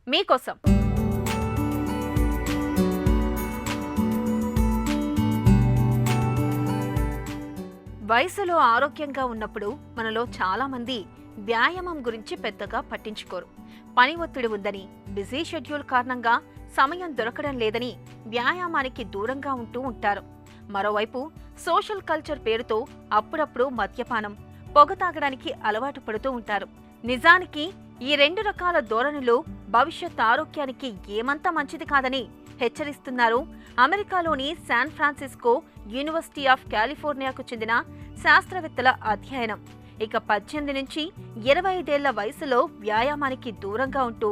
మీకోసం. వయసులో ఆరోగ్యంగా ఉన్నప్పుడు మనలో చాలా మంది వ్యాయామం గురించి పెద్దగా పట్టించుకోరు. పని ఒత్తిడి ఉందని, బిజీ షెడ్యూల్ కారణంగా సమయం దొరకడం లేదని వ్యాయామానికి దూరంగా ఉంటూ ఉంటారు. మరోవైపు సోషల్ కల్చర్ పేరుతో అప్పుడప్పుడు మద్యపానం, పొగ తాగడానికి అలవాటు పడుతూ ఉంటారు. నిజానికి ఈ రెండు రకాల ధోరణులు భవిష్యత్ ఆరోగ్యానికి ఏమంత మంచిది కాదని హెచ్చరిస్తున్నారు అమెరికాలోని శాన్ ఫ్రాన్సిస్కో యూనివర్సిటీ ఆఫ్ కాలిఫోర్నియాకు చెందిన శాస్త్రవేత్తల అధ్యయనం. ఇక 18 నుంచి 25 ఏళ్ల వయసులో వ్యాయామానికి దూరంగా ఉంటూ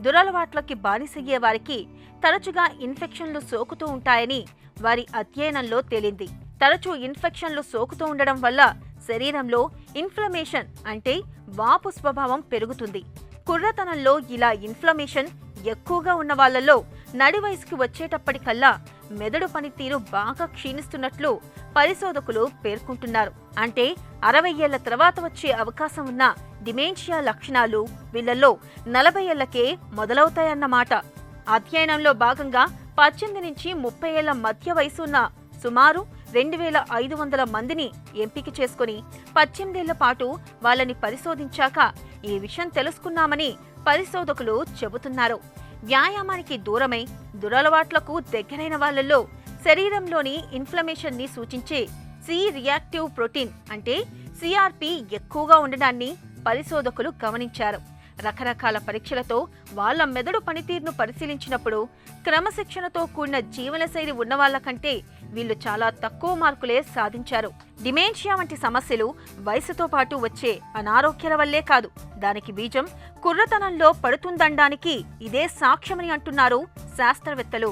దురలవాట్లకి బానిసయ్యే వారికి తరచుగా ఇన్ఫెక్షన్లు సోకుతూ ఉంటాయని వారి అధ్యయనంలో తేలింది. తరచూ ఇన్ఫెక్షన్లు సోకుతూ ఉండడం వల్ల శరీరంలో ఇన్ఫ్లమేషన్ అంటే వాపు స్వభావం పెరుగుతుంది. కుర్రతనంలో ఇలా ఇన్ఫ్లమేషన్ ఎక్కువగా ఉన్న వాళ్లలో నడి వయసుకు వచ్చేటప్పటికల్లా మెదడు పనితీరు బాగా క్షీణిస్తున్నట్లు పరిశోధకులు పేర్కొంటున్నారు. అంటే 60 ఏళ్ల తర్వాత వచ్చే అవకాశం ఉన్న డిమెన్షియా లక్షణాలు వీళ్లలో 40 ఏళ్లకే మొదలవుతాయన్నమాట. అధ్యయనంలో భాగంగా 18 నుంచి 30 ఏళ్ల మధ్య వయసు ఉన్న సుమారు 2500 మందిని ఎంపిక చేసుకుని 18 ఏళ్ల పాటు వాళ్ళని పరిశోధించాక ఈ విషయం తెలుసుకున్నామని పరిశోధకులు చెబుతున్నారు. వ్యాయామానికి దూరమై దురలవాట్లకు దగ్గరైన వాళ్లలో శరీరంలోని ఇన్ఫ్లమేషన్ ని సూచించే సి రియాక్టివ్ ప్రోటీన్ అంటే సిఆర్పి ఎక్కువగా ఉండడాన్ని పరిశోధకులు గమనించారు. రకరకాల పరీక్షలతో వాళ్ల మెదడు పనితీరును పరిశీలించినప్పుడు క్రమశిక్షణతో కూడిన జీవనశైలి ఉన్నవాళ్ల కంటే వీళ్లు చాలా తక్కువ మార్కులే సాధించారు. డిమెన్షియా వంటి సమస్యలు వయసుతో పాటు వచ్చే అనారోగ్యాల వల్లే కాదు, దానికి బీజం కుర్రతనంలో పడుతుందనడానికి ఇదే సాక్ష్యమని అంటున్నారు శాస్త్రవేత్తలు.